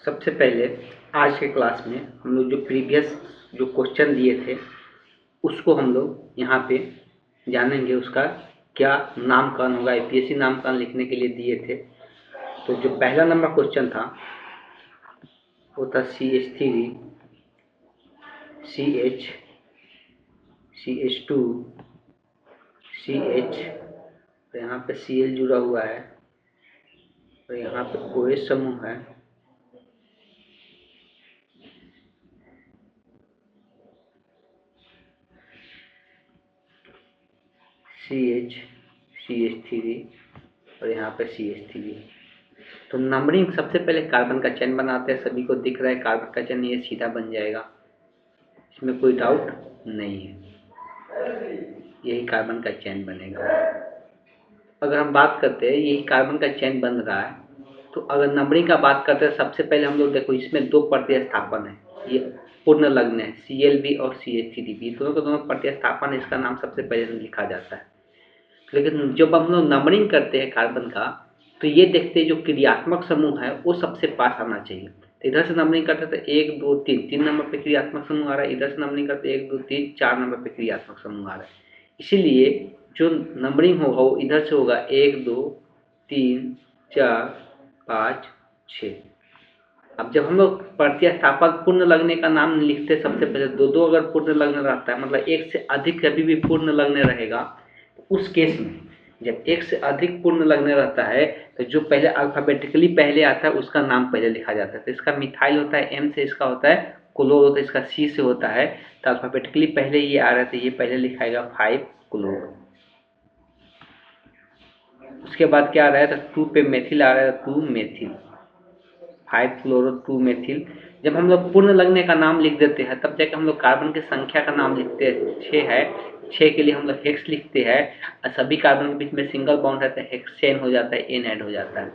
सबसे पहले आज के क्लास में हम लोग जो प्रीवियस जो क्वेश्चन दिए थे उसको हम लोग यहाँ पे जानेंगे, उसका क्या नामकरण होगा। यूपीएससी नामकरण लिखने के लिए दिए थे। तो जो पहला नंबर क्वेश्चन था वो था CH3 CH CH2 CH, तो यहाँ पे Cl जुड़ा हुआ है और यहाँ पे OH समूह है। CH CH3 और यहाँ पे CH3। तो नंबरिंग सबसे पहले कार्बन का चेन बनाते हैं। सभी को दिख रहा है कार्बन का चेन, ये सीधा बन जाएगा, इसमें कोई डाउट नहीं है, यही कार्बन का चेन बनेगा। अगर हम बात करते हैं यही कार्बन का चेन बन रहा है, तो अगर नंबरिंग का बात करते हैं सबसे पहले हम लोग देखो इसमें दो प्रतिस्थापन है, ये पूर्ण लग्न है CLB और CH3B, दोनों का दोनों प्रतिस्थापन है, इसका नाम सबसे पहले लिखा जाता है। लेकिन जब हम लोग नंबरिंग करते हैं कार्बन का तो ये देखते हैं जो क्रियात्मक समूह है वो सबसे पास आना चाहिए। तो इधर से नंबरिंग करते तो 1 2 3 3 नंबर पे क्रियात्मक समूह आ रहा है, इधर से नंबरिंग करते 1 2 3 4 नंबर पे क्रियात्मक समूह आ रहा है। इसीलिए जो नंबरिंग होगा वो इधर से होगा 1 2 3 4 5 6। अब जब हम लोग प्रतिस्थापक पूर्ण लगने का नाम लिखते सबसे पहले दो दो अगर पूर्ण लगन रहता है, मतलब एक से अधिक कभी भी पूर्ण लगन रहेगा, उस केस में जब एक से अधिक पूर्ण लगने रहता है तो जो पहले अल्फाबेटिकली पहले आता है उसका नाम पहले लिखा जाता है। तो इसका मिथाइल होता है M से, इसका होता है क्लोर होता है, इसका C से होता है। तो अल्फाबेटिकली पहले ये आ रहा है तो ये पहले लिखाएगा 5 क्लोर। उसके बाद क्या आ रहा है तो 2 पे मेथिल आ रहा है, 2 मेथिल, 5 क्लोरो 2 मेथिल। जब हम लोग पूर्ण लगने का नाम लिख देते हैं तब जाके हम लोग कार्बन की संख्या का नाम लिखते हैं। 6 है, 6 के लिए हम लोग हेक्स लिखते हैं और सभी कार्बन के बीच में सिंगल बॉन्ड रहता है, हेक्सेन हो जाता है, एन ऐड हो जाता है।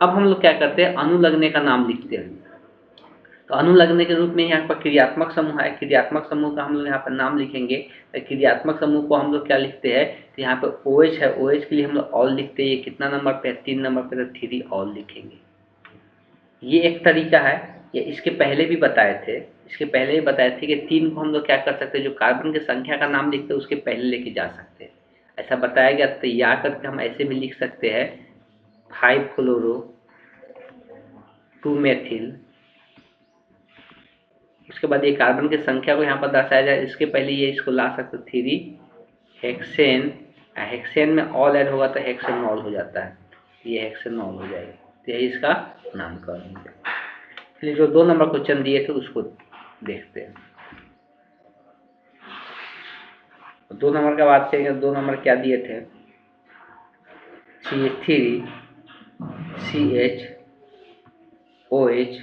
अब हम लोग क्या करते हैं, अणु लगने का नाम लिखते हैं। तो अणु लगने के रूप में यहाँ पर क्रियात्मक समूह है, क्रियात्मक समूह का हम लोग यहाँ पर नाम लिखेंगे। तो क्रियात्मक समूह को हम लोग क्या लिखते हैं, तो यहाँ पर OH है, OH के लिए हम लोग ऑल लिखते हैं। ये कितना नंबर पे है, 3 नंबर पे, तो 3 ऑल लिखेंगे। ये एक तरीका है, ये इसके पहले भी बताए थे, इसके पहले ही बताए थे कि 3 को हम लोग क्या कर सकते हैं, जो कार्बन की संख्या का नाम लिखते हैं उसके पहले लेके जा सकते हैं। ऐसा बताया गया, तैयार करके हम ऐसे भी लिख सकते हैं 5 क्लोरो 2 मेथिल। उसके बाद ये कार्बन की संख्या को यहाँ पर दर्शाया जाए, इसके पहले ये इसको ला सकते 3 हेक्सेन। हेक्सेन में ऑल ऐड होगा तो हेक्सेनॉल हो जाता है, ये हेक्सेनॉल हो जाएगा। तो यही इसका नामकरण हो जाएगा। इसलिए जो 2 नंबर क्वेश्चन दिए थे उसको देखते हैं। 2 नंबर का बात करेंगे, 2 नंबर क्या दिए थे, CH3 CH OH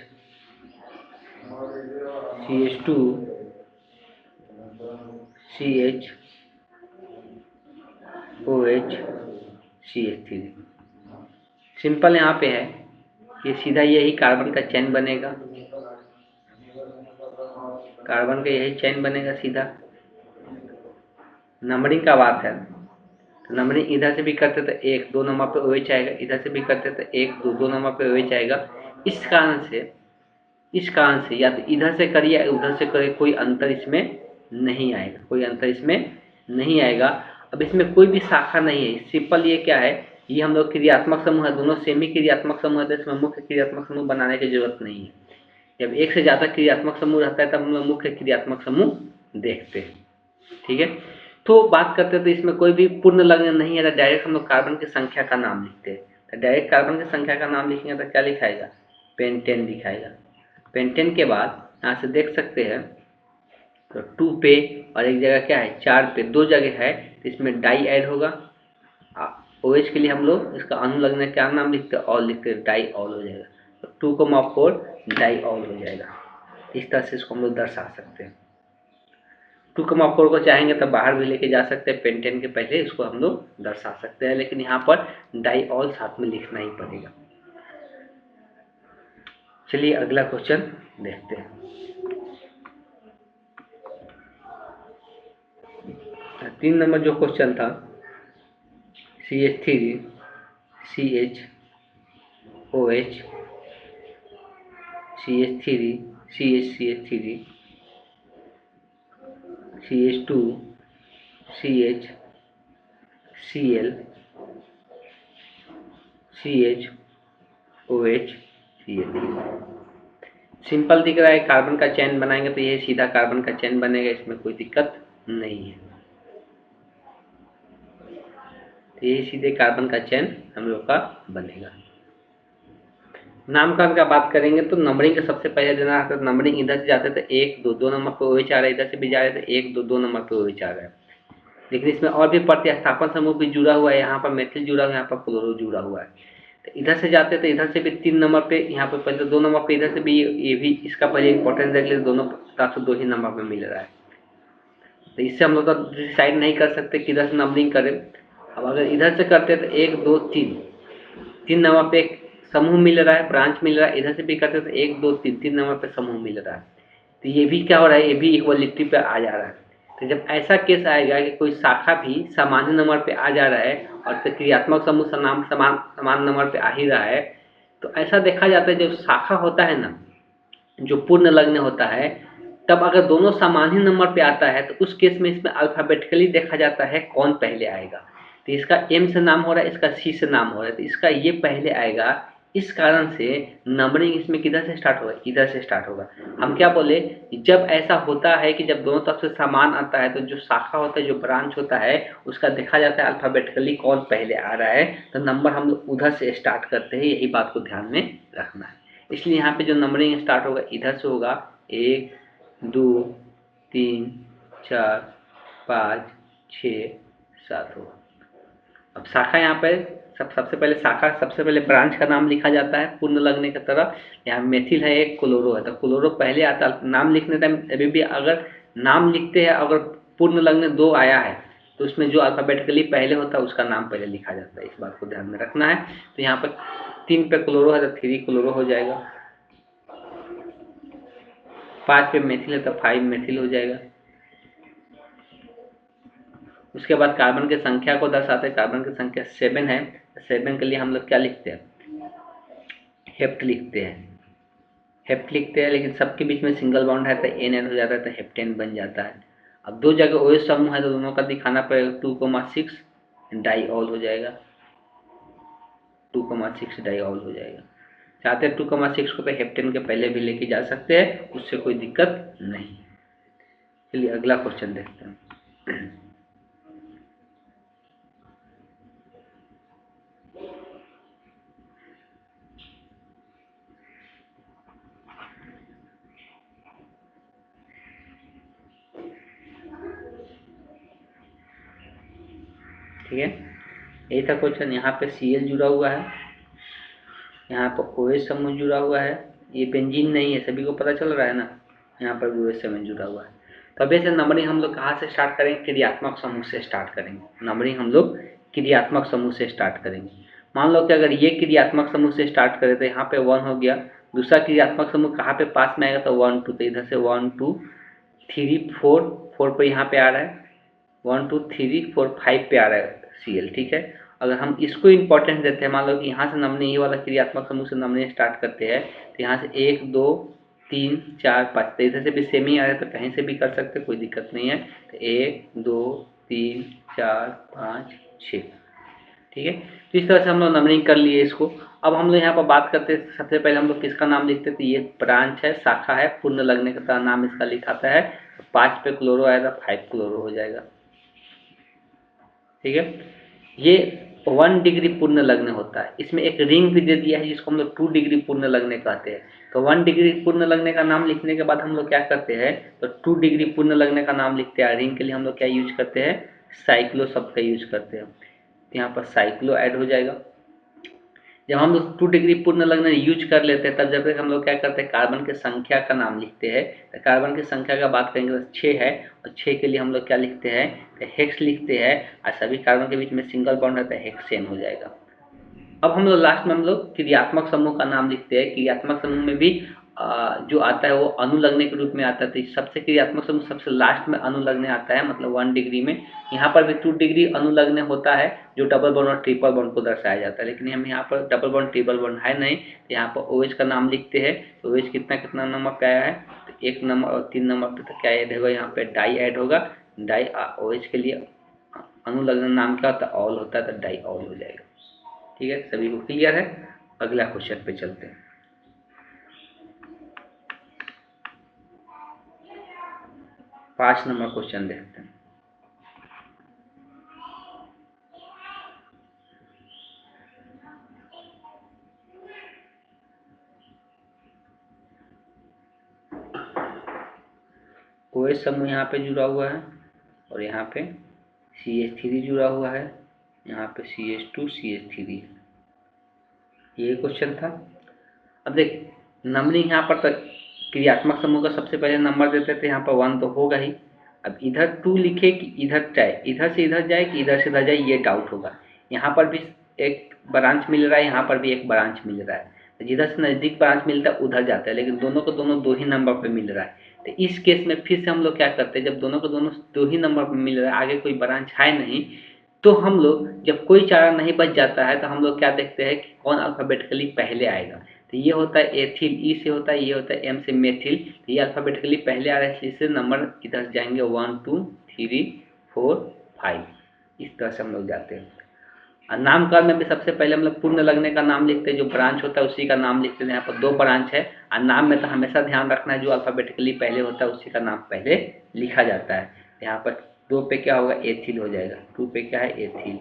CH2 CH OH CH3। Simple यहाँ पे है, ये सीधा यही कार्बन का चेन बनेगा, कार्बन का यही चेन बनेगा सीधा। नंबरिंग का बात है तो नंबरिंग इधर से भी करते तो 1 2 नंबर पे OH आएगा, इधर से भी करते तो 1 2 2 नंबर पे OH आएगा। इस कारण से या तो इधर से करिए या उधर से करिए, कोई अंतर इसमें नहीं आएगा, कोई अंतर इसमें नहीं आएगा। अब इसमें कोई भी शाखा नहीं है, सिंपल ये क्या है, ये हम लोग क्रियात्मक समूह है, दोनों सेमी क्रियात्मक समूह है, तो इसमें मुख्य क्रियात्मक समूह बनाने की जरूरत नहीं है। जब एक से ज़्यादा क्रियात्मक समूह रहता है तब हम लोग मुख्य क्रियात्मक समूह देखते हैं। ठीक है, तो बात करते हैं तो इसमें कोई भी पूर्ण लगन नहीं है, तो डायरेक्ट हम लोग कार्बन की संख्या का नाम लिखते हैं। तो डायरेक्ट कार्बन की संख्या का नाम लिखेंगे तो क्या लिखाएगा, पेंटेन लिखाएगा। पेंटेन के बाद यहाँ से देख सकते हैं तो 2 पे और एक जगह क्या है 4 पे, 2 जगह है, तो इसमें डाई ऐड होगा। OH के लिए हम लोग इसका अणु लगने क्या नाम लिखते हैं, ऑल लिखते हैं, डाई ऑल हो जाएगा। तो 2,4 डाई ऑल हो जाएगा। इस तरह से इसको हम लोग दर्शा सकते हैं। 2,4 को चाहेंगे तो बाहर भी लेके जा सकते हैं, पेंटेन के पहले इसको हम लोग दर्शा सकते हैं, लेकिन यहाँ पर डाई ऑल साथ में लिखना ही पड़ेगा। चलिए अगला क्वेश्चन देखते हैं। 3 नंबर जो क्वेश्चन था, CH3 CH OH CH3, CH3, CH2, CH, Cl, CH, OH, Cl। Simple दिख रहा है, कार्बन का चेन बनाएंगे तो ये सीधा कार्बन का चेन बनेगा, इसमें कोई दिक्कत नहीं है। तो ये सीधे कार्बन का चेन हम लोग का बनेगा। नामकरण का बात करेंगे तो नंबरिंग का सबसे पहले देना आता है। नंबरिंग इधर से जाते थे 1 2 2 नंबर पे OH आ रहा है, इधर से भी जा रहे थे 1 2 2 नंबर पे OH आ रहा है। लेकिन इसमें और भी प्रतिस्थापन समूह भी जुड़ा हुआ है, यहाँ पर मेथिल जुड़ा हुआ है, यहाँ पर क्लोरो जुड़ा हुआ है। तो इधर से जाते थे, इधर से भी 3 नंबर पे, यहाँ पे पहले 2 नंबर पे, इधर से भी ये भी, इसका पहले इंपॉर्टेंस देख ले, दोनों तरफ से 2 ही नंबर पे मिल रहा है। तो इससे हम लोग तो डिसाइड नहीं कर सकते किधर से नंबरिंग करें। अब अगर इधर से करते तो 1 2 3 नंबर पे एक समूह मिल रहा है, ब्रांच मिल रहा है। इधर से भी करते तो 1 2 3 नंबर पे समूह मिल रहा है। तो ये भी क्या हो रहा है, ये भी इक्वलिटी पे आ जा रहा है। तो जब ऐसा केस आएगा कि कोई शाखा भी सामान्य नंबर पे आ जा रहा है और क्रियात्मक समूह समान नंबर पे आ ही रहा है, तो ऐसा देखा जाता है जब शाखा होता है ना, जो पूर्ण लग्न होता है, तब अगर दोनों सामान्य नंबर पे आता है तो उस केस में इसमें अल्फाबेटिकली देखा जाता है कौन पहले आएगा। तो इसका M से नाम हो रहा है, इसका C से नाम हो रहा है, तो इसका ये पहले आएगा। इस कारण से नंबरिंग इसमें किधर से स्टार्ट होगा, इधर से स्टार्ट होगा। हम क्या बोले, जब ऐसा होता है कि जब दोनों तरफ से समान आता है तो जो शाखा होता है, जो ब्रांच होता है, उसका देखा जाता है अल्फाबेटिकली कौन पहले आ रहा है, तो नंबर हम लोग उधर से स्टार्ट करते हैं। यही बात को ध्यान में रखना है। इसलिए यहाँ पे जो नंबरिंग स्टार्ट होगा इधर से होगा, 1 2 3 4 5 6 7 होगा। अब शाखा यहाँ पे सबसे पहले शाखा, सबसे पहले ब्रांच का नाम लिखा जाता है पूर्ण लगने की तरह। यहाँ मेथिल है, एक क्लोरो है, तो क्लोरो पहले आता है। नाम लिखने टाइम अभी भी अगर नाम लिखते हैं, अगर पूर्ण लगने 2 आया है तो उसमें जो अल्फाबेटिकली पहले होता है उसका नाम पहले लिखा जाता है। इस बात को ध्यान में रखना है। तो यहाँ पर 3 पे क्लोरो है तो 3 क्लोरो हो जाएगा, 5 पे मेथिल है तो 5 मेथिल हो जाएगा। उसके बाद कार्बन की संख्या को दर्शाते हैं। कार्बन की संख्या 7 है, 7 के लिए हम लोग क्या लिखते हैं, हेप्ट लिखते हैं। हेप्ट लिखते हैं, लेकिन सबके बीच में सिंगल बॉन्ड है तो NN हो जाता है, तो हेप्टेन बन जाता है। अब 2 जगह OH समूह है तो दोनों का दिखाना पड़ेगा, 2,6 डाईऑल हो जाएगा, 2,6 डाईऑल हो जाएगा। चाहते हैं 2,6 को तो हेप्टेन के पहले भी लेके जा सकते हैं, उससे कोई दिक्कत नहीं। चलिए अगला क्वेश्चन देखते हैं। ठीक है, यही था क्वेश्चन। यहाँ पे Cl जुड़ा हुआ है, यहाँ पर OH समूह जुड़ा हुआ है। ये बेंजीन नहीं है, सभी को पता चल रहा है ना, यहाँ पर OH समूह जुड़ा हुआ है। तो अब ऐसे नंबरिंग हम लोग कहाँ से स्टार्ट करेंगे, क्रियात्मक समूह से स्टार्ट करेंगे। नंबरिंग हम लोग क्रियात्मक समूह से स्टार्ट करेंगे। मान लो कि अगर ये क्रियात्मक समूह से स्टार्ट करें तो यहाँ पे 1 हो गया। दूसरा क्रियात्मक समूह कहाँ पे पास में आएगा, तो 1 2, तो इधर से 1 2 3 4, 4 पे यहाँ पे आ रहा है, 1 2 3 4 5 पे आ रहा है Cl। ठीक है, अगर हम इसको इंपॉर्टेंस देते हैं, मान लो कि यहाँ से नंबरिंग, ये वाला क्रियात्मक समूह से नंबरिंग स्टार्ट करते हैं, तो यहाँ से 1 2 3 4 5, तो इधर से भी सेम ही आ रहा है, तो कहीं से भी कर सकते, कोई दिक्कत नहीं है। तो 1 2 3 4 5 6। ठीक है, तो इस तरह से हम लोग नंबरिंग कर लिए इसको। अब हम लोग यहाँ पर बात करते हैं, सबसे पहले हम लोग किसका नाम लिखते थे, ये ब्रांच है, शाखा है, पूर्ण लगने का नाम इसका लिखाता है। 5 पे क्लोरो आएगा, 5 क्लोरो हो जाएगा। ठीक है, ये 1 डिग्री पूर्ण लग्न होता है। इसमें एक रिंग भी दे दिया है जिसको हम लोग 2 डिग्री पूर्ण लग्न कहते हैं। तो 1 डिग्री पूर्ण लगने का नाम लिखने के बाद हम लोग क्या करते हैं, तो 2 डिग्री पूर्ण लगने का नाम लिखते हैं। रिंग के लिए हम लोग क्या यूज करते हैं, साइक्लो शब्द का यूज करते हैं। तो यहाँ पर साइक्लो ऐड हो जाएगा। जब हम लोग 2 डिग्री पूर्ण लग्न यूज कर लेते हैं, तब जब तक हम लोग क्या करते हैं, कार्बन की संख्या का नाम लिखते हैं। तो कार्बन की संख्या का बात करेंगे तो 6 है, और 6 के लिए हम लोग क्या लिखते हैं, तो हेक्स लिखते हैं। और सभी कार्बन के बीच में सिंगल बॉन्ड रहता है, हेक्सेन हो जाएगा। अब हम लोग लास्ट में हम लोग क्रियात्मक समूह का नाम लिखते हैं। क्रियात्मक समूह में भी जो आता है वो अनुलग्न के रूप में आता है। तो सबसे क्रियात्मक समूह सबसे लास्ट में अनुलग्न आता है, मतलब 1 डिग्री में। यहाँ पर भी 2 डिग्री अनुलग्न होता है, जो डबल बॉन्ड और ट्रिपल बॉन्ड को दर्शाया जाता है। लेकिन हम यहाँ पर डबल बॉन्ड ट्रिपल बॉन्ड है नहीं, तो यहाँ पर OH का नाम लिखते हैं। तो OH कितना कितना नंबर पे आया है, तो 1 नंबर और 3 नंबर पे। तो क्या ऐड होगा, यहाँ पे डाई ऐड होगा। डाई OH के लिए अनुलग्न नाम क्या होता है, ऑल होता है, तो डाई ऑल हो जाएगा। ठीक है, सभी को क्लियर है। अगला क्वेश्चन पे चलते हैं। 5 नंबर क्वेश्चन देखते हैं। OH समूह यहाँ पे जुड़ा हुआ है और यहाँ पे CH3 जुड़ा हुआ है, यहाँ पे CH2 CH3। ये क्वेश्चन था। अब देख, नंबरिंग यहाँ पर तक क्रियात्मक समूह का सबसे पहले नंबर देते थे, यहाँ पर 1 तो होगा ही। अब इधर 2 लिखे कि इधर जाए, इधर से इधर जाए कि इधर से इधर जाए, ये डाउट होगा। यहाँ पर भी एक ब्रांच मिल रहा है, यहाँ पर भी एक ब्रांच मिल रहा है। तो जिधर से नज़दीक ब्रांच मिलता है उधर जाता है, लेकिन दोनों को दोनों 2 ही नंबर पर मिल रहा है। तो इस केस में फिर से हम लोग क्या करते हैं, जब दोनों को दोनों 2 ही नंबर पर मिल रहा है, आगे कोई ब्रांच है नहीं, तो हम लोग जब कोई चारा नहीं बच जाता है तो हम लोग क्या देखते हैं कि कौन अल्फ़ाबेटिकली पहले आएगा। तो ये होता है एथिल, ई से होता है, ये होता है एम से मेथिल। तो ये अल्फ़ाबेटिकली पहले आ रहा है, इससे नंबर इधर जाएंगे 1 2 3 4 5। इस तरह से हम लोग जाते हैं। और नामकरण में भी सबसे पहले हम लोग पूर्ण लगने का नाम लिखते हैं, जो ब्रांच होता है उसी का नाम लिखते हैं। यहाँ पर 2 ब्रांच है, और नाम में तो हमेशा ध्यान रखना है जो अल्फ़ाबेटिकली पहले होता है उसी का नाम पहले लिखा जाता है। यहाँ पर 2 पे क्या होगा, एथिल हो जाएगा। 2 पे क्या है, एथिल।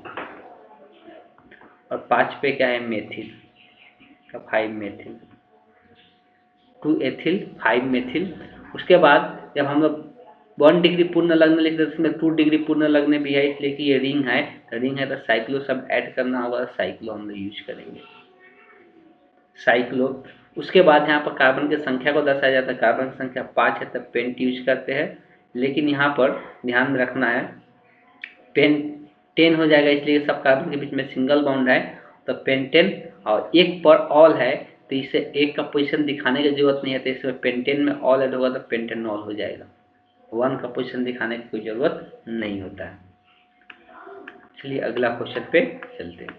और 5 पे क्या है, मेथिल का 5 मेथिल। 2 ethyl 5 methyl. उसके बाद जब हम लोग 1 डिग्री पूर्ण लग्न लिखते हैं, उसमें 2 डिग्री पूर्ण लग्न भी है, इसलिए कि ये रिंग है। तो रिंग है तो साइक्लो सब ऐड करना होगा, साइक्लो हम लोग यूज करेंगे, साइक्लो। उसके बाद यहाँ पर कार्बन की संख्या को दर्शाया जाता है। कार्बन की संख्या 5 है, तब पेंट यूज करते हैं। लेकिन यहाँ पर ध्यान में रखना है, पेन 10 हो जाएगा, इसलिए सब कार्बन के बीच में सिंगल बॉन्ड है, तो पेंटेन। और एक पर ऑल है, तो इसे एक का पोजीशन दिखाने की जरूरत नहीं है, तो इसमें पेंटेन में ऑल ऐड होगा तो पेंटेनॉल हो जाएगा। 1 का पोजीशन दिखाने की कोई जरूरत नहीं होता है। चलिए अगला क्वेश्चन पे चलते हैं।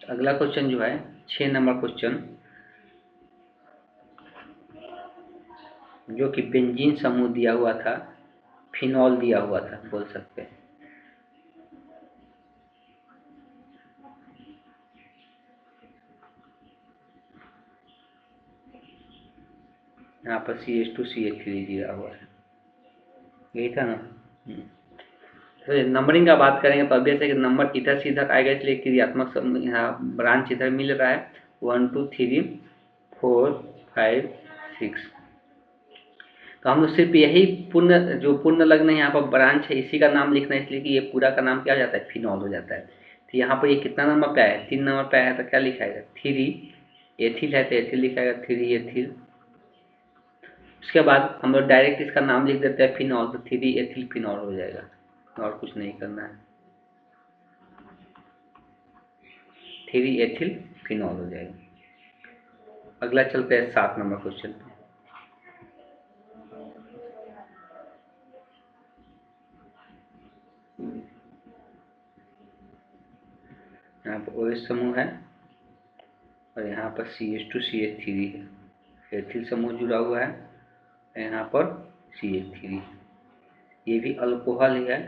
अगला क्वेश्चन जो है 6 नंबर क्वेश्चन, जो कि बेंजीन समूह दिया हुआ था, फिनॉल दिया हुआ था बोल सकते हैं। यहाँ पर CH2 CH3 दिया हुआ है, यही था ना। तो नंबरिंग का बात करेंगे तो ऑब्वियस है कि नंबर इधर से इधर आएगा, इसलिए क्रियात्मक यहाँ ब्रांच इधर मिल रहा है 1 2 3 4 5 6। तो हम लोग सिर्फ यही पूर्ण जो पूर्ण लग्न है यहाँ पर ब्रांच है, इसी का नाम लिखना है, इसलिए कि ये पूरा का नाम क्या हो जाता है, फिनॉल हो जाता है। तो यहाँ पर ये कितना नंबर पे आया है, 3 नंबर पे आया है, तो क्या लिखाएगा 3 एथिल है, तो एथिल लिखाएगा 3 एथिल। उसके बाद हम लोग डायरेक्ट इसका नाम लिख देते हैं फिनॉल, तो 3 एथिल फिनॉल हो जाएगा, और कुछ नहीं करना है, 3 एथिल फिनॉल हो जाएगा। अगला चलते हैं 7 नंबर क्वेश्चन पे। यहाँ पर OH समूह है और यहाँ पर CH2 CH3 है, एथिल समूह जुड़ा हुआ है, यहाँ पर CH3, ये भी अल्कोहल ही है।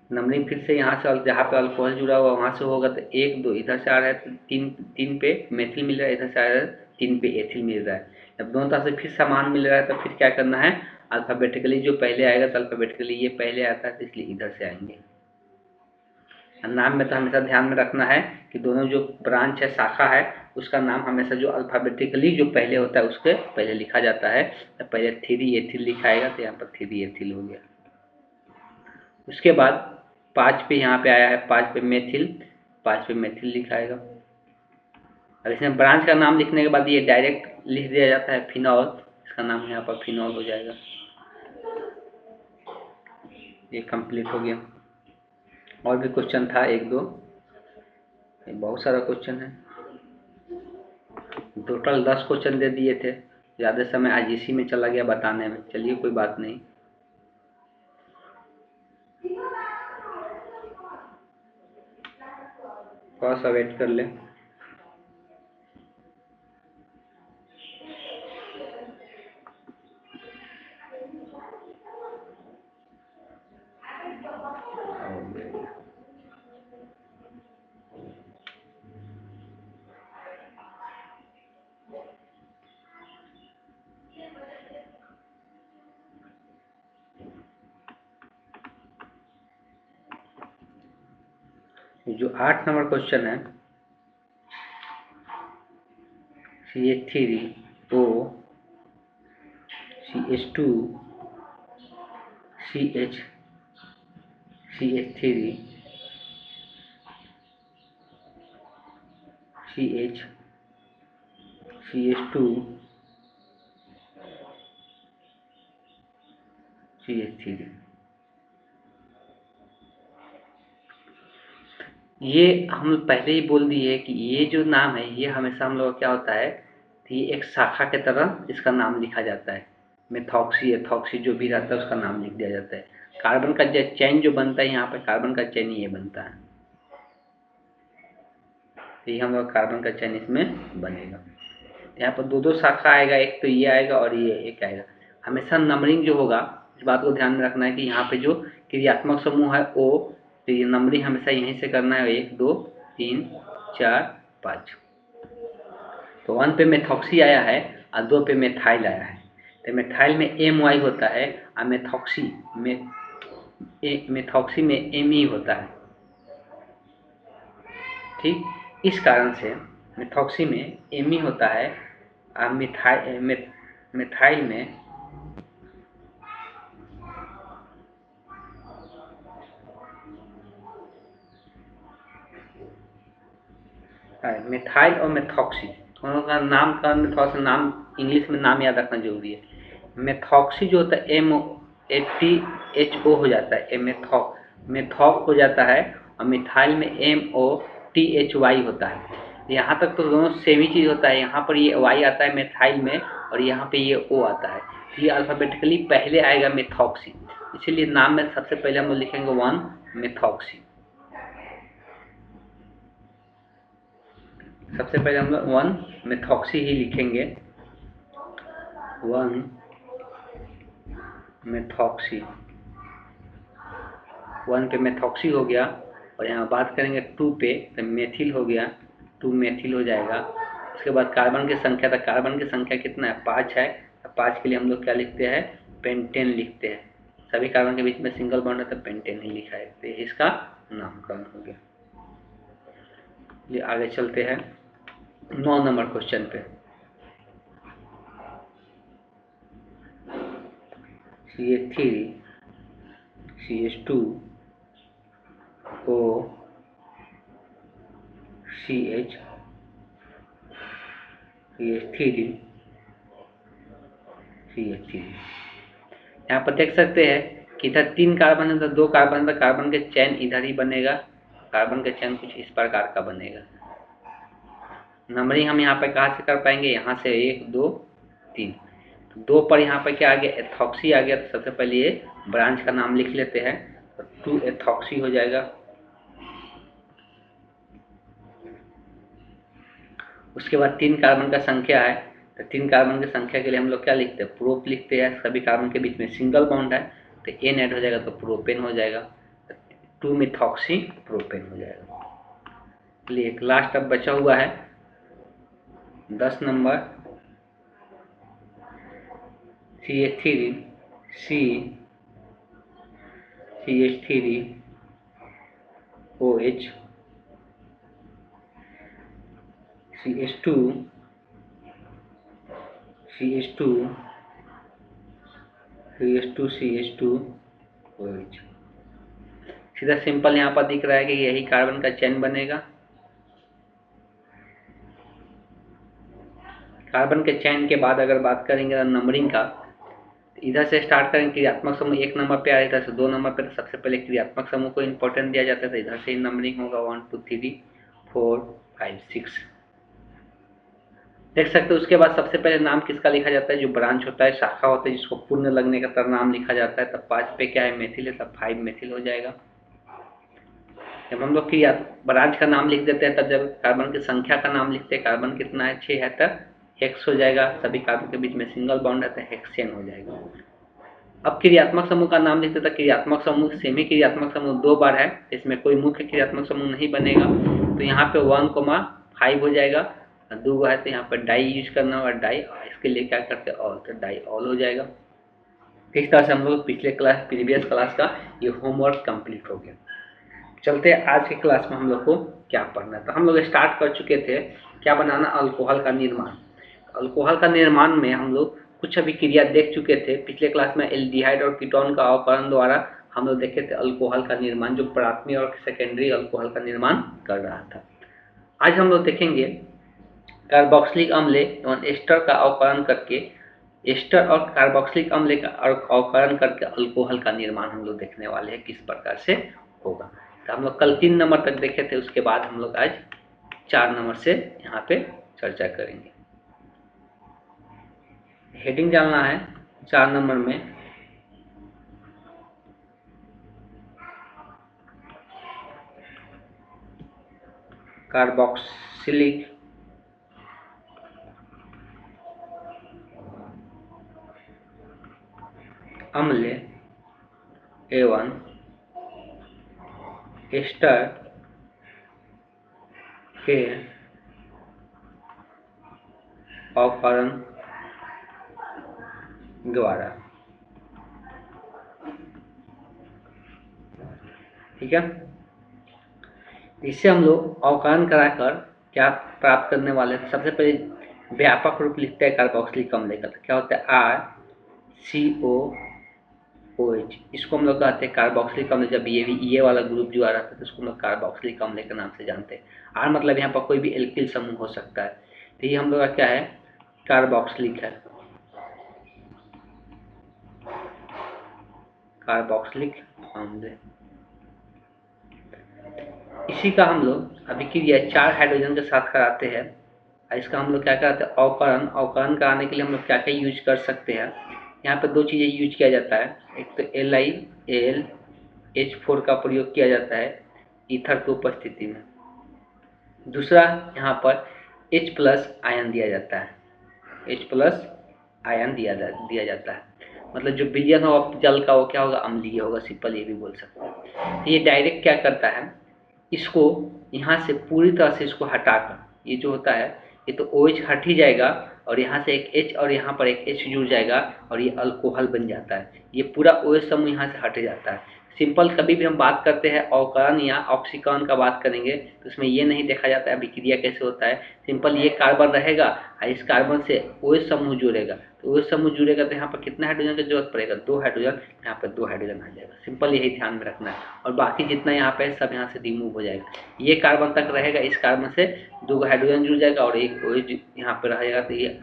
नंबरिंग फिर से यहाँ से जहाँ पे अल्कोहल जुड़ा हुआ वहाँ से होगा, तो 1 2 इधर से आ रहा है, तो 3 पे मेथिल मिल रहा है, इधर से आ रहा है 3 पे एथिल मिल रहा है। जब दोनों तरफ से फिर समान मिल रहा है, तो फिर क्या करना है, अल्फ़ाबेटिकली जो पहले आएगा, तो अल्फ़ाबेटिकली ये पहले आता है, तो इसलिए इधर से आएंगे। नाम में तो हमेशा ध्यान में रखना है कि दोनों जो ब्रांच है, शाखा है, उसका नाम हमेशा जो अल्फ़ाबेटिकली जो पहले होता है उसके पहले लिखा जाता है। तो पहले 3 एथिल लिखाएगा, तो यहाँ पर 3 एथिल हो गया। उसके बाद 5 पे यहाँ पे आया है, 5 पे मेथिल, 5 पे मेथिल लिखाएगा। अब इसमें ब्रांच का नाम लिखने के बाद ये डायरेक्ट लिख दिया जाता है फिनॉल, इसका नाम यहाँ पर फिनॉल हो जाएगा। ये कंप्लीट हो गया। और भी क्वेश्चन था 1 2, बहुत सारा क्वेश्चन है। टोटल 10 क्वेश्चन दे दिए थे, ज़्यादा समय आज इसी में चला गया बताने में। चलिए कोई बात नहीं, थोड़ा सा वेट कर ले। जो 8 नंबर क्वेश्चन है, CH3O CH2 CH CH3 CH CH2 CH3, ये हम पहले ही बोल दिए कि ये जो नाम है ये हमेशा हम लोग क्या होता है कि एक शाखा के तरह इसका नाम लिखा जाता है। मेथॉक्सी एथॉक्सी जो भी रहता है उसका नाम लिख दिया जाता है। कार्बन का जो चेन जो बनता है यहाँ पे कार्बन का चेन ये बनता है, तो ये हम लोग कार्बन का चेन इसमें बनेगा। यहाँ पर दो शाखा आएगा, एक तो ये आएगा और ये एक आएगा। हमेशा नंबरिंग जो होगा इस बात को ध्यान में रखना है कि यहाँ पे जो क्रियात्मक समूह है O, तो ये नंबरिंग हमेशा यहीं से करना है, 1 2 3 4 5। तो 1 पे मेथॉक्सी आया है और 2 पे मेथाइल आया है, तो मेथाइल में MY होता है और मेथॉक्सी में ME होता है। ठीक, इस कारण से मेथॉक्सी में ME होता है और मिथाइल में मिथाइल और मेथॉक्सी दोनों का नामकरण में थोड़ा सा नाम इंग्लिश में नाम याद रखना जरूरी है। मेथॉक्सी जो होता है MOTHO हो जाता है, मेथॉक हो जाता है, और मिथाइल में MOTHY होता है। यहाँ तक तो दोनों सेम ही चीज़ होता है। यहाँ पर ये Y आता है मेथाइल में और यहाँ पे ये O आता है। ये अल्फ़ाबेटिकली पहले आएगा मेथॉक्सी, इसीलिए नाम में सबसे पहले हम लोग लिखेंगे 1 मेथॉक्सी। सबसे पहले हम लोग 1 मेथॉक्सी ही लिखेंगे, 1 मेथॉक्सी। 1 पे मेथॉक्सी हो गया और यहाँ बात करेंगे 2 पे, तो मेथिल हो गया, 2 मेथिल हो जाएगा। उसके बाद कार्बन की संख्या, तो कार्बन की संख्या कितना है, 5 है। 5 के लिए हम लोग क्या लिखते हैं, पेंटेन लिखते हैं। सभी कार्बन के बीच में सिंगल बॉन्ड है तो पेंटेन ही लिखा है, तो इसका नामकरण हो गया। ये आगे चलते हैं 9 नंबर क्वेश्चन पे। CH3 CH2 O CH CH3 CH3। यहाँ पर देख सकते हैं कि इधर 3 कार्बन है तो 2 कार्बन, तो कार्बन के चैन इधर ही बनेगा। कार्बन का चैन कुछ इस प्रकार का बनेगा। नंबरिंग हम यहाँ पे कहाँ से कर पाएंगे, यहाँ से 1 2 3। तो 2 पर यहाँ पे क्या आ गया, एथॉक्सी आ गया। तो सबसे पहले ये ब्रांच का नाम लिख लेते हैं, तो 2 एथॉक्सी हो जाएगा। उसके बाद 3 कार्बन का संख्या है, तो 3 कार्बन की संख्या के लिए हम लोग क्या लिखते हैं, प्रोप लिखते हैं। सभी कार्बन के बीच में सिंगल बॉन्ड है तो N ऐड हो जाएगा तो प्रोपेन हो जाएगा, 2 मिथॉक्सी प्रोपेन हो जाएगा। चलिए एक लास्ट अब बचा हुआ है 10 number, CH3 CH3 OH CH2 OH। सीधा सिंपल यहाँ पर दिख रहा है कि यही कार्बन का चेन बनेगा। कार्बन के चेन के बाद अगर बात करेंगे नंबरिंग का, इधर से स्टार्ट करेंगे। क्रियात्मक समूह 1 नंबर पे आ रहा था, 2 नंबर पे तो सबसे पहले क्रियात्मक समूह को इंपॉर्टेंट दिया जाता था। इधर से ही नंबरिंग होगा 1 2 3 4 5 6। देख सकते हो। उसके बाद सबसे पहले नाम किसका लिखा जाता है, जो ब्रांच होता है, शाखा होता है, जिसको पूर्ण लगने का तब नाम लिखा जाता है। तब 5 पे क्या है, मेथिल है, तब 5 मेथिल हो जाएगा। जब हम लोग ब्रांच का नाम लिख देते हैं, तब जब कार्बन की संख्या का नाम लिखते हैं, कार्बन कितना है, 6 है, तब हेक्स हो जाएगा। सभी कार्बन के बीच में सिंगल बॉन्ड है तो हेक्सेन हो जाएगा। अब क्रियात्मक समूह का नाम लिखते थे। क्रियात्मक समूह, सेमी क्रियात्मक समूह 2 बार है, इसमें कोई मुख्य क्रियात्मक समूह नहीं बनेगा, तो यहाँ पे 1,5 हो जाएगा। 2 है तो यहाँ पर डाई यूज करना होगा, डाई। इसके लिए क्या करते हैं, ऑल, तो डाई ऑल हो जाएगा। इस तरह से हम लोग प्रीवियस क्लास का ये होमवर्क कंप्लीट हो गया। चलते हैं आज के क्लास में हम लोग को क्या पढ़ना है। तो हम लोग स्टार्ट कर चुके थे क्या बनाना, अल्कोहल का निर्माण। अल्कोहल का निर्माण में हम लोग कुछ अभी क्रिया देख चुके थे। पिछले क्लास में एल्डिहाइड और कीटोन का अवकरण द्वारा हम लोग देखे थे अल्कोहल का निर्माण, जो प्राथमिक और सेकेंडरी अल्कोहल का निर्माण कर रहा था। आज हम लोग देखेंगे कार्बोक्सिलिक अम्ल एवं एस्टर का अवकरण करके, एस्टर और कार्बोक्सिलिक अम्ल का अवकरण करके अल्कोहल का निर्माण हम लोग देखने वाले हैं किस प्रकार से होगा। तो हम लोग कल 3 नंबर तक देखे थे, उसके बाद हम लोग आज 4 नंबर से यहाँ पे चर्चा करेंगे। हेडिंग डालना है 4 नंबर में, कार्बोक्सिलिक अम्ल एवं एस्टर के अवकरण द्वारा। ठीक है, इससे हम लोग अवकरण कराकर क्या प्राप्त करने वाले हैं। सबसे पहले व्यापक रूप लिखते हैं कार्बोक्सिलिक अम्ल का, क्या होता है, RCOOH। इसको हम लोग कहते हैं कार्बोक्सिलिक अम्ल। जब ये वाला ग्रुप जो आ रहा था तो उसको हम लोग कार्बोक्सिलिक अम्ल के नाम से जानते हैं। आर मतलब यहाँ पर कोई भी एल्किल समूह हो सकता है, तो ये हम लोग का क्या है, कार्बोक्सिलिक है, कार्बोक्सिलिक अम्ल। इसी का हम लोग अभी क्रिया 4 हाइड्रोजन के साथ कराते हैं। इसका हम लोग क्या कराते हैं, अवकरण। अवकरण कराने के लिए हम लोग क्या क्या यूज कर सकते हैं। यहाँ पर 2 चीज़ें यूज किया जाता है, एक तो LiAlH4 का प्रयोग किया जाता है ईथर की उपस्थिति में। दूसरा यहाँ पर H+ आयन दिया जाता है, H+ आयन दिया जाता है। मतलब जो विलयन होगा जल का वो क्या होगा, अम्लीय होगा, सिंपल ये भी बोल सकते हैं। तो ये डायरेक्ट क्या करता है, इसको यहाँ से पूरी तरह से इसको हटाकर, ये जो होता है ये तो OH हट ही जाएगा और यहाँ से एक H और यहाँ पर एक H जुड़ जाएगा और ये अल्कोहल बन जाता है। ये पूरा OH समूह यहाँ से हट जाता है। सिंपल कभी भी हम बात करते हैं अवकरण या ऑक्सीकरण का बात करेंगे तो उसमें ये नहीं देखा जाता है अभिक्रिया कैसे होता है। सिंपल ये कार्बन रहेगा और इस कार्बन से OH समूह जुड़ेगा, तो OH समूह जुड़ेगा तो यहाँ पर कितना हाइड्रोजन की जरूरत पड़ेगा, 2 हाइड्रोजन। यहाँ पर 2 हाइड्रोजन आ जाएगा। सिंपल यही ध्यान में रखना है और बाकी जितना यहाँ पे सब यहाँ से रिमूव हो जाएगा। ये कार्बन तक रहेगा, इस कार्बन से 2 हाइड्रोजन जुड़ जाएगा और एक OH यहाँ पे रहेगा। तो ये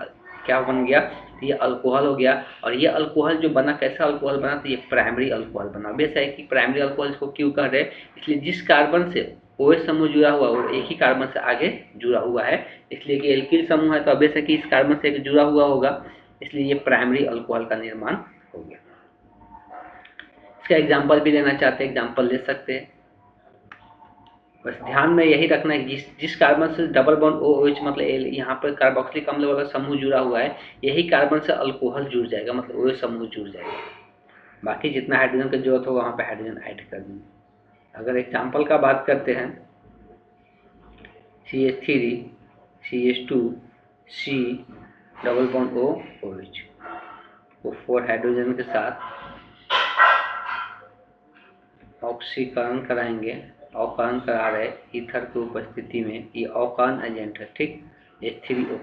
क्या बन गया, तो ये अल्कोहल हो गया। और ये अल्कोहल जो बना, कैसा अल्कोहल बना, तो ये प्राइमरी अल्कोहल बना। वैसे है कि प्राइमरी अल्कोहल इसको क्यों कह रहे हैं, इसलिए जिस कार्बन से OH समूह जुड़ा हुआ वो एक ही कार्बन से आगे जुड़ा हुआ है, इसलिए कि एल्किल समूह है तो अब है कि इस कार्बन से जुड़ा हुआ होगा, इसलिए ये प्राइमरी अल्कोहल का निर्माण हो गया। इसका एग्जाम्पल भी लेना चाहते हैं, एग्जाम्पल ले सकते हैं। बस ध्यान में यही रखना है जिस कार्बन से डबल बॉन्ड OH मतलब यहाँ पर कार्बोक्सिलिक अम्ल वाला समूह जुड़ा हुआ है, यही कार्बन से अल्कोहल जुड़ जाएगा, मतलब OH समूह जुड़ जाएगा। बाकी जितना हाइड्रोजन की जरूरत होगा वहाँ पे हाइड्रोजन ऐड कर देंगे। अगर एग्जाम्पल का बात करते हैं, CH3 CH2 C double bond OH वो 4 हाइड्रोजन के साथ ऑक्सीकरण कराएंगे। अवकरण करा रहे ईथर की उपस्थिति में, ये अवकरण एजेंट है, ठीक, H3O+।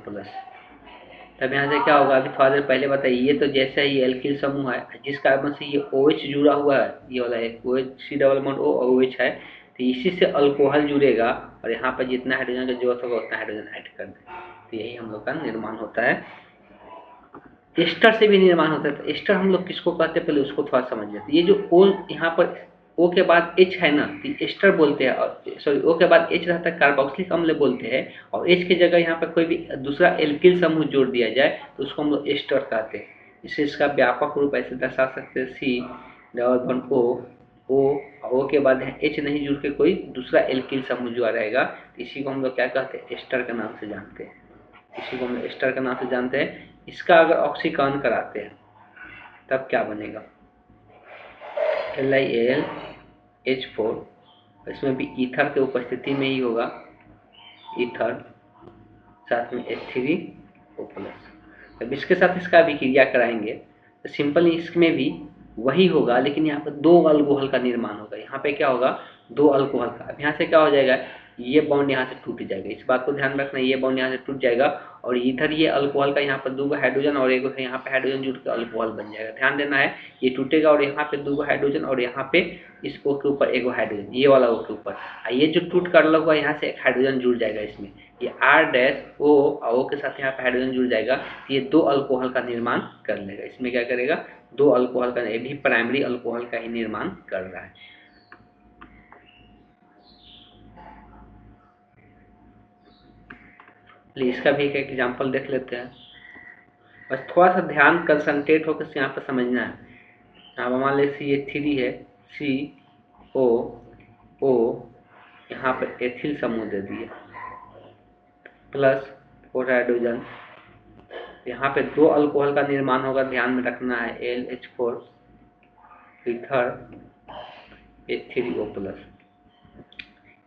तब यहाँ से क्या होगा, अभी थोड़ा देर पहले बताइए, ये तो जैसे ही एल्किल समूह है, जिस कार्बन से ये OH जुड़ा हुआ है, ये वाला एक OH C double bond O OH है, तो इसी से अल्कोहल जुड़ेगा और यहाँ पर जितना हाइड्रोजन की जरूरत होगा उतना हाइड्रोजन ऐड कर दें, तो यही हम लोग का निर्माण होता है। एस्टर से भी निर्माण होता है। तो एस्टर हम लोग किसको कहते हैं, पहले उसको थोड़ा समझ लेते हैं। ये जो O यहाँ पर O के बाद H है ना, तो एस्टर बोलते हैं, और सॉरी O के बाद H रहता है कार्बोक्सिलिक अम्ल बोलते हैं, और H की जगह यहाँ पर कोई भी दूसरा एल्किल समूह जोड़ दिया जाए तो उसको हम लोग एस्टर कहते हैं। इससे इसका व्यापक रूप ऐसे दर्शा सकते हैं, O के बाद H नहीं जुड़ के कोई दूसरा एल्किल समूह जो रहेगा, इसी को हम लोग क्या कहते हैं, एस्टर के नाम से जानते हैं। इसी को हम लोग एस्टर के नाम से जानते हैं। इसका अगर ऑक्सीकरण कराते हैं तब क्या बनेगा, LiAlH4, इसमें भी ईथर की उपस्थिति में ही होगा, ईथर साथ में H3O+। जब इसके साथ इसका अभिक्रिया कराएंगे तो सिंपल इसमें भी वही होगा, लेकिन यहाँ पर 2 अल्कोहल का निर्माण होगा। यहाँ पे क्या होगा, 2 अल्कोहल का। अब यहाँ से क्या हो जाएगा, ये बॉन्ड यहाँ से टूट जाएगा, इस बात को ध्यान रखना, ये बॉन्ड यहाँ से टूट जाएगा, और इधर ये अल्कोहल का यहाँ पर 2 हाइड्रोजन और एक यहाँ पे हाइड्रोजन जुड़ के अल्कोहल बन जाएगा। ध्यान देना है, ये टूटेगा और यहाँ पे 2 हाइड्रोजन और यहाँ पे इस O के ऊपर 1 हाइड्रोजन, ये वाला O के ऊपर, ये जो टूट कर लगा यहाँ से 1 हाइड्रोजन जुड़ जाएगा इसमें, ये R-O और O के साथ यहाँ पे हाइड्रोजन जुड़ जाएगा, ये 2 अल्कोहल का निर्माण कर लेगा। इसमें क्या करेगा, 2 अल्कोहल का, ये भी प्राइमरी अल्कोहल का ही निर्माण कर रहा है। इसका भी एक एग्जाम्पल देख लेते हैं, बस थोड़ा सा ध्यान कंसंट्रेट होकर यहाँ पर समझना है। यहाँ मान ले CH3 है, COO, यहाँ पर एथिल समूह दे दिए प्लस 4 हाइड्रोजन, यहाँ पे 2 अल्कोहल का निर्माण होगा, ध्यान में रखना है, LH4 ईथर H3O+।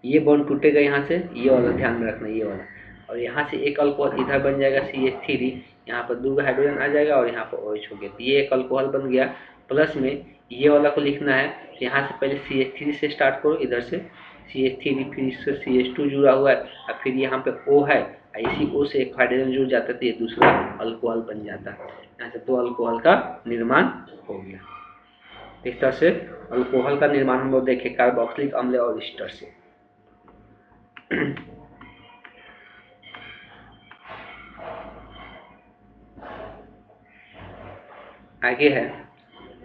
ये बॉन्ड टूटेगा यहाँ से, ये वाला ध्यान में रखना, ये वाला, और यहाँ से एक अल्कोहल इधर बन जाएगा CH3, यहाँ पर 2 हाइड्रोजन आ जाएगा और यहाँ पर OH हो गया, तो ये एक अल्कोहल बन गया। प्लस में ये वाला को लिखना है, यहाँ से पहले CH3 से स्टार्ट करो, इधर से CH3, फिर इससे CH2 जुड़ा हुआ है, और फिर यहाँ पे O है, इसी O से एक हाइड्रोजन जुड़ जाता है तो ये दूसरा अल्कोहल बन जाता है। यहाँ से 2 अल्कोहल का निर्माण हो गया। इस तरह से अल्कोहल का निर्माण हम लोग देखें कार्बोक्सिलिक अम्ल और एस्टर से। आगे है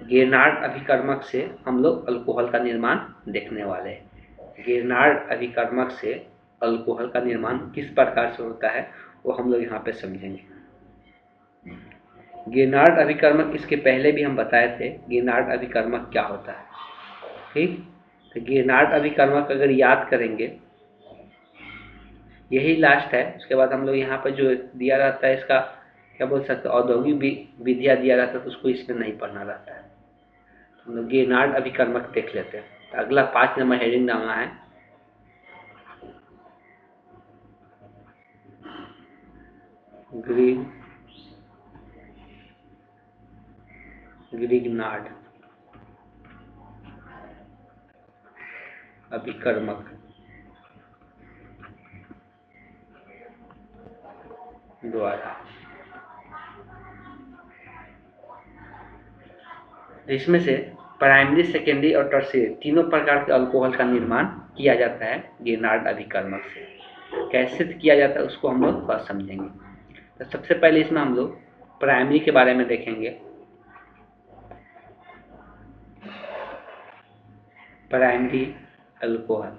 गेरनार्ड अभिकर्मक से हम लोग अल्कोहल का निर्माण देखने वाले हैं। गेरनार्ड अभिकर्मक से अल्कोहल का निर्माण किस प्रकार से होता है वो हम लोग यहाँ पे समझेंगे। गेरनार्ड अभिकर्मक, इसके पहले भी हम बताए थे गेरनार्ड अभिकर्मक क्या होता है, ठीक। तो गेरनार्ड अभिकर्मक अगर याद करेंगे, यही लास्ट है, उसके बाद हम लोग यहाँ पर जो दिया रहता है इसका क्या बोल सकते हैं, औद्योगिक विधियाँ दिया रहता है, तो उसको इसमें नहीं पढ़ना रहता है। हम लोग गेरनार्ड अभिकर्मक देख लेते हैं। तो अगला 5 नंबर हेडिंग डालना है, गेरनार्ड अभिकर्मक द्वारा। इसमें से प्राइमरी, सेकेंडरी और टर्शियरी तीनों प्रकार के अल्कोहल का निर्माण किया जाता है गेरनार्ड अभिकर्मक से। कैसे किया जाता है उसको हम लोग थोड़ा समझेंगे। तो सबसे पहले इसमें हम लोग प्राइमरी के बारे में देखेंगे। प्राइमरी अल्कोहल,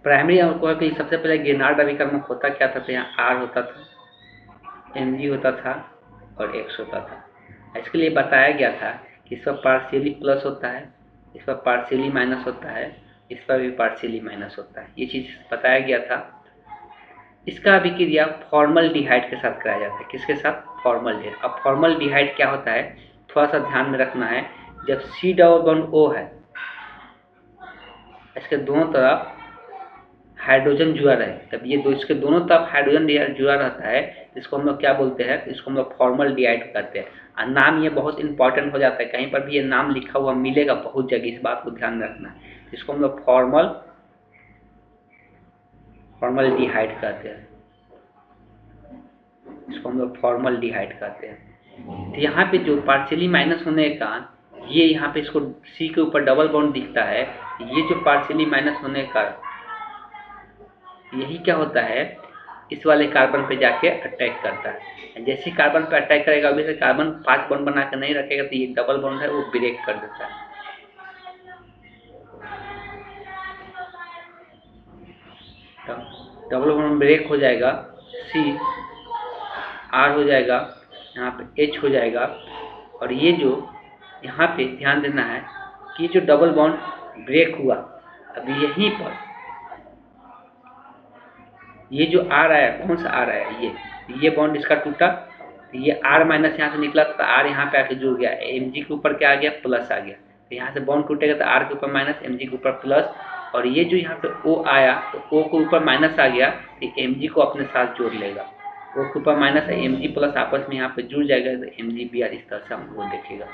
प्राइमरी अल्कोहल के लिए सबसे पहले गेरनार्ड अभिकर्मक होता क्या था, तो यहाँ R होता था, Mg होता था और X होता था। इसके लिए बताया गया था कि इस पर पार्शियली प्लस होता है, इस पर पार्शियली माइनस होता है, इस पर भी पार्शियली माइनस होता है, ये चीज़ बताया गया था। इसका अभिक्रिया फॉर्मल्डिहाइड के साथ कराया जाता है। किसके साथ, फॉर्मल्डिहाइड। अब फॉर्मल्डिहाइड क्या होता है थोड़ा सा ध्यान में रखना है, जब C डबल बॉन्ड O है, इसके दोनों तरफ हाइड्रोजन जुड़ा रहे, तब ये इसके दोनों तरफ हाइड्रोजन जुड़ा रहता है, इसको हम लोग क्या बोलते हैं, इसको हम लोग फॉर्मल्डिहाइड कहते हैं। और नाम ये बहुत इंपॉर्टेंट हो जाता है, कहीं पर भी ये नाम लिखा हुआ मिलेगा बहुत जगह, इस बात को ध्यान रखना है। इसको हम लोग फॉर्मल्डिहाइड कहते हैं, इसको हम लोग फॉर्मल्डिहाइड कहते हैं। तो यहाँ पे जो पार्शियली माइनस होने के कारण ये यहाँ पे इसको C के ऊपर डबल बॉन्ड दिखता है, ये जो पार्शियली माइनस होने का यही क्या होता है, इस वाले कार्बन पे जाके अटैक करता है। जैसे कार्बन पे अटैक करेगा, अभी से कार्बन 5 बॉन्ड बना के नहीं रखेगा तो ये डबल बॉन्ड है वो ब्रेक कर देता है। डबल बॉन्ड ब्रेक हो जाएगा, सी आर हो जाएगा, यहाँ पे एच हो जाएगा। और ये जो यहाँ पे ध्यान देना है कि जो डबल बॉन्ड ब्रेक हुआ, अभी यहीं पर ये जो आर आया, कौन सा आर आया, ये बॉन्ड इसका टूटा, ये आर माइनस यहाँ से निकला तो आर यहाँ पे आके जुड़ गया, एम जी के ऊपर क्या आ गया, प्लस आ गया। तो यहाँ से बॉन्ड टूटेगा तो आर के ऊपर माइनस, एम जी के ऊपर प्लस। और ये जो यहाँ पे ओ आया तो ओ के ऊपर माइनस आ गया तो एम जी को अपने साथ जोड़ लेगा, ओ के ऊपर माइनस है, एम जी प्लस आपस में यहाँ पे जुड़ जाएगा तो एम जी बी आर इस तरह से हम लोग देखेगा।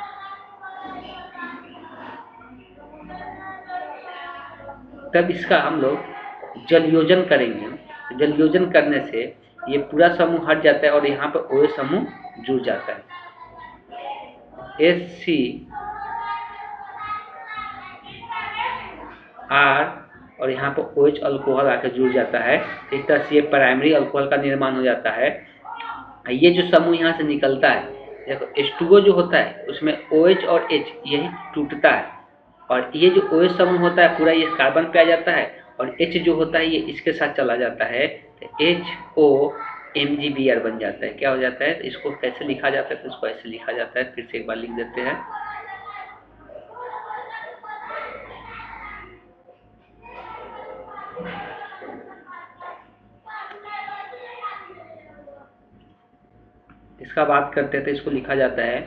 तब इसका हम लोग जल योजन करेंगे। जल योजन करने से ये पूरा समूह हट जाता है और यहाँ पर ओ समूह जुड़ जाता है, एस सी आर, और यहाँ पर ओ एच अल्कोहल आकर जुड़ जाता है। इस तरह से ये प्राइमरी अल्कोहल का निर्माण हो जाता है। ये जो समूह यहाँ से निकलता है, देखो H2O जो होता है उसमें OH और H यही टूटता है, और ये जो OH समूह होता है पूरा ये कार्बन पे आ जाता है, और H जो होता है ये इसके साथ चला जाता है तो HO MgBr बन जाता है। क्या हो जाता है, तो इसको कैसे लिखा जाता है, तो इसको ऐसे लिखा जाता है, फिर से एक बार लिख देते हैं। इसका बात करते हैं तो इसको लिखा जाता है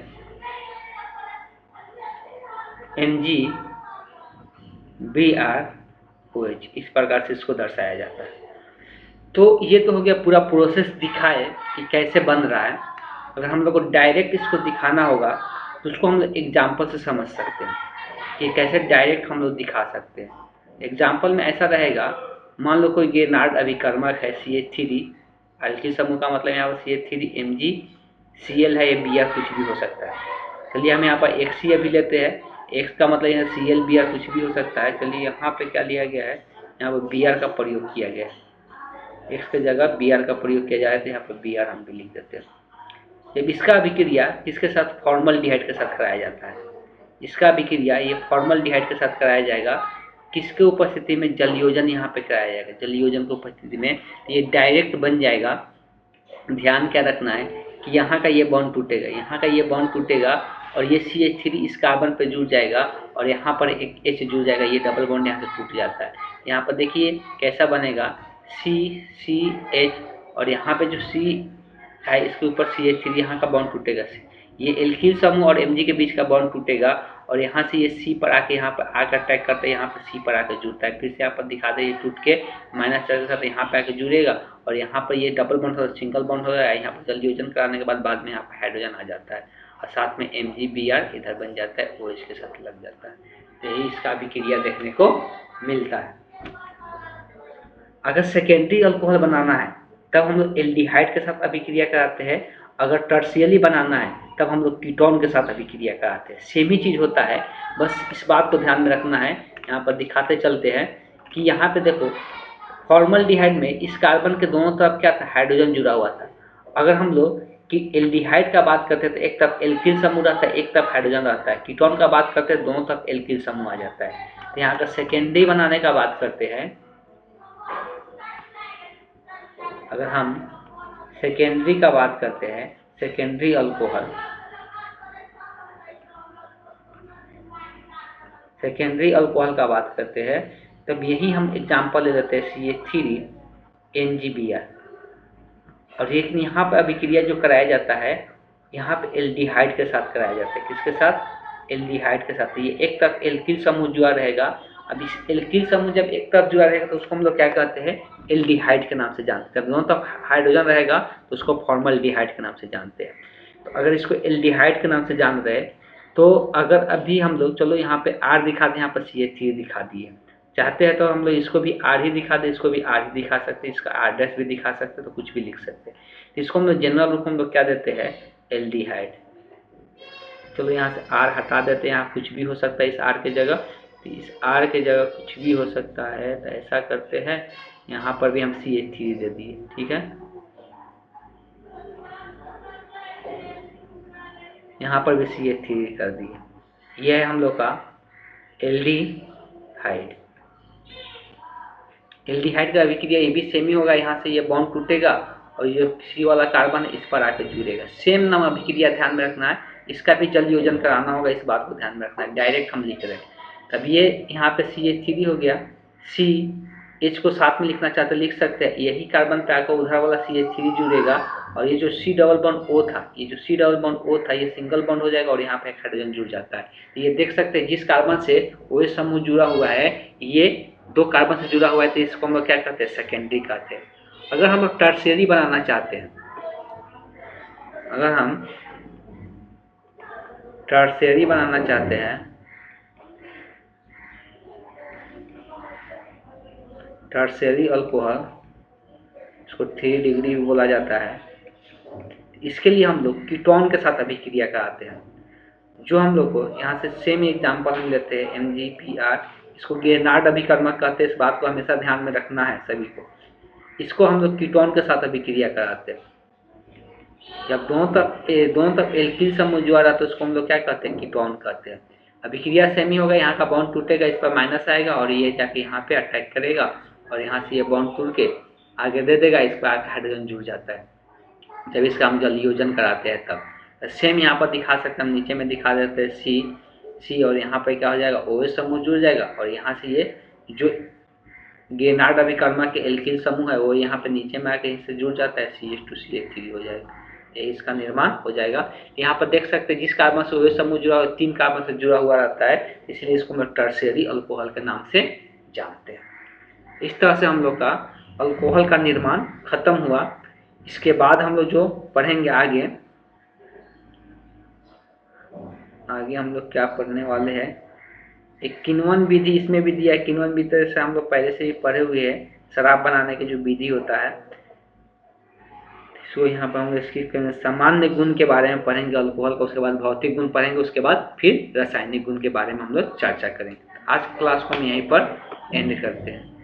MgBrOH, इस प्रकार से इसको दर्शाया जाता है। तो ये तो हो गया पूरा प्रोसेस दिखाए कि कैसे बन रहा है। अगर हम लोग को डायरेक्ट इसको दिखाना होगा तो उसको हम लोग एग्जाम्पल से समझ सकते हैं कि कैसे डायरेक्ट हम लोग दिखा सकते हैं। एग्जाम्पल में ऐसा रहेगा, मान लो कोई गेनार्ड अभिकर्मक है CH3, अल्किल समूह का मतलब यहाँ पर CH3 MgCl है, ये Br कुछ भी हो सकता है। चलिए हम यहाँ पर XC अभी लेते हैं, X का मतलब यहाँ Cl Br कुछ भी हो सकता है। चलिए यहाँ पे क्या लिया गया है, यहाँ पर Br का प्रयोग किया गया है, X के जगह Br का प्रयोग किया जाए तो यहाँ पर Br हम भी लिख देते हैं। जब इसका अभिक्रिया किसके साथ, फॉर्मल्डिहाइड के साथ कराया जाता है, इसका अभिक्रिया ये फॉर्मल्डिहाइड के साथ कराया जाएगा, किसके उपस्थिति में, जल योजन यहाँ पे कराया जाएगा। जल योजन की उपस्थिति में ये डायरेक्ट बन जाएगा। ध्यान क्या रखना है कि यहाँ का ये बॉन्ड टूटेगा, यहाँ का ये बॉन्ड टूटेगा और ये CH3 इस कार्बन पर जुड़ जाएगा और यहाँ पर एक H जुड़ जाएगा, ये डबल बॉन्ड यहाँ से टूट जाता है। यहाँ पर देखिए कैसा बनेगा, CCH, और यहाँ पे जो C है इसके ऊपर CH3, यहाँ का बॉन्ड टूटेगा, ये एल्किल समूह और Mg के बीच का बॉन्ड टूटेगा और यहाँ से ये C पर आके यहाँ पर आकर अटैक करता है, यहाँ पर C पर आकर जुड़ता है। फिर से यहाँ पर दिखा दे, ये टूट के माइनस चार्ज के साथ यहाँ पे आकर जुड़ेगा और यहाँ पर ये डबल बॉन्ड होगा, सिंगल बॉन्ड होगा। यहाँ पर जल योजन कराने के बाद में यहाँ पर हाइड्रोजन आ जाता है और साथ में MgBr इधर बन जाता है, OH के साथ लग जाता है। तो यही इसका अभिक्रिया देखने को मिलता है। अगर सेकेंडरी अल्कोहल बनाना है तब हम लोग एल्डिहाइड के साथ अभिक्रिया कराते हैं, अगर टर्शियरी बनाना है तब हम लोग कीटोन के साथ अभिक्रिया कराते हैं। सेम ही चीज़ होता है, बस इस बात को ध्यान में रखना है। यहाँ पर दिखाते चलते हैं कि यहाँ पे देखो फॉर्मल्डिहाइड में इस कार्बन के दोनों तरफ क्या था, हाइड्रोजन जुड़ा हुआ था। अगर हम लोग कि एल्डिहाइड का बात करते हैं तो एक तरफ एल्किल समूह रहता है, एक तरफ हाइड्रोजन रहता है। कीटोन का बात करते हैं दोनों तरफ एल्किल समूह आ जाता है। तो यहाँ अगर सेकेंडरी बनाने का बात करते हैं, अगर हम सेकेंडरी का बात करते हैं, सेकेंडरी अल्कोहल, सेकेंडरी अल्कोहल का बात करते हैं तब यही हम एग्जांपल ले लेते हैं CH3 MgBr, और यहाँ पर अभिक्रिया जो कराया जाता है यहाँ पे एल्डिहाइड के साथ कराया जाता है। किसके साथ, एल्डिहाइड के साथ। ये एक तरफ एल्किल समूह जुड़ा रहेगा। अब इस एल्किल समूह जब एक तरफ जुड़ा रहेगा तो उसको हम लोग क्या कहते हैं, एल्डिहाइड के नाम से जानते हैं। जब दोनों तरफ हाइड्रोजन रहेगा तो उसको फॉर्मल्डिहाइड के नाम से जानते हैं। तो अगर इसको एल्डिहाइड के नाम से जान रहे तो अगर अभी हम लोग चलो यहाँ पे R दिखा दें, यहाँ पर CH3 दिखा दिए, चाहते हैं तो हम लोग इसको भी R ही दिखा दें, इसको भी R ही दिखा सकते हैं, इसका R' भी दिखा सकते हैं, तो कुछ भी लिख सकते हैं। तो इसको हम लोग जनरल रूप में हम लोग क्या देते हैं, एल्डिहाइड। चलो यहाँ से R हटा देते हैं, यहाँ कुछ भी हो सकता है इस R के जगह, तो इस R के जगह कुछ भी हो सकता है। तो ऐसा करते हैं, यहाँ पर भी हम CH3 दे दिए, ठीक है। यहाँ पर भी CH3 कर दिए। यह है हम लोग का एल्डिहाइड। एल्डिहाइड का अभिक्रिया ये भी सेम ही होगा, यहाँ से ये बॉन्ड टूटेगा और ये C वाला कार्बन इस पर आकर जुड़ेगा। सेम नाम अभिक्रिया ध्यान में रखना है, इसका भी जल योजन कराना होगा, इस बात को ध्यान में रखना है। डायरेक्ट हम लिख रहे हैं, तब ये यहाँ पे CH3 हो गया। CH को साथ में लिखना चाहते लिख सकते हैं, यही कार्बन पे आकर उधर वाला CH3 जुड़ेगा और ये जो C डबल बॉन्ड O था, ये जो C डबल बॉन्ड O था ये सिंगल बॉन्ड हो जाएगा और यहाँ पे हाइड्रोजन जुड़ जाता है। ये देख सकते हैं जिस कार्बन से OH समूह जुड़ा हुआ है ये 2 कार्बन से जुड़ा हुआ है, तो इसको हम लोग क्या कहते हैं, सेकेंडरी कहते हैं। अगर हम लोग टर्शियरी बनाना चाहते हैं, अगर हम टर्शियरी बनाना चाहते हैं, टर्शियरी अल्कोहल, इसको 3 डिग्री भी बोला जाता है, इसके लिए हम लोग कीटोन के साथ अभिक्रिया कराते हैं। जो हम लोग को यहाँ से सेम एग्जाम्पल हम लेते हैं MgPr, इसको गेनार्ड अभिकर्मक कहते हैं, इस बात को हमेशा ध्यान में रखना है सभी को। इसको हम लोग कीटोन के साथ अभिक्रिया कराते हैं। जब दोनों तरफ एल्किल समूह जुड़ा रहा तो उसको हम लोग क्या कहते हैं, कीटोन कहते हैं। अभिक्रिया सेम ही होगा, यहाँ का बॉन्ड टूटेगा, इस पर माइनस आएगा और ये जाके यहाँ पे अटैक करेगा और यहाँ से ये बॉन्ड टूट के आगे दे देगा, इस पर आके हाइड्रोजन जुड़ जाता है। जब इसका हम जल योजन कराते हैं तब सेम यहाँ पर दिखा सकते हैं, हम नीचे में दिखा देते हैं C और यहाँ पर क्या हो जाएगा, OH समूह जुड़ जाएगा और यहाँ से ये जो गेनार्ड अभिकर्मक के एल्किल समूह है वो यहाँ पे नीचे में आके इससे जुड़ जाता है, CH2CH3 हो जाएगा, इसका निर्माण हो जाएगा। यहाँ पर देख सकते हैं जिस कार्बन से OH समूह जुड़ा हुआ 3 कार्बन से जुड़ा हुआ रहता है, इसलिए इसको हम टर्शियरी अल्कोहल के नाम से जानते हैं। इस तरह से हम लोग का अल्कोहल का निर्माण खत्म हुआ। इसके बाद हम लोग जो पढ़ेंगे आगे हम लोग क्या पढ़ने वाले हैं, एक किण्वन विधि इसमें भी दिया है। किण्वन विधि से हम लोग पहले से ही पढ़े हुए हैं, शराब बनाने की जो विधि होता है, सो यहाँ पर हम इसकी सामान्य गुण के बारे में पढ़ेंगे अल्कोहल का, उसके बाद भौतिक गुण पढ़ेंगे, उसके बाद फिर रासायनिक गुण के बारे में हम लोग चर्चा करेंगे। आज क्लास को हम यहीं पर एंड करते हैं।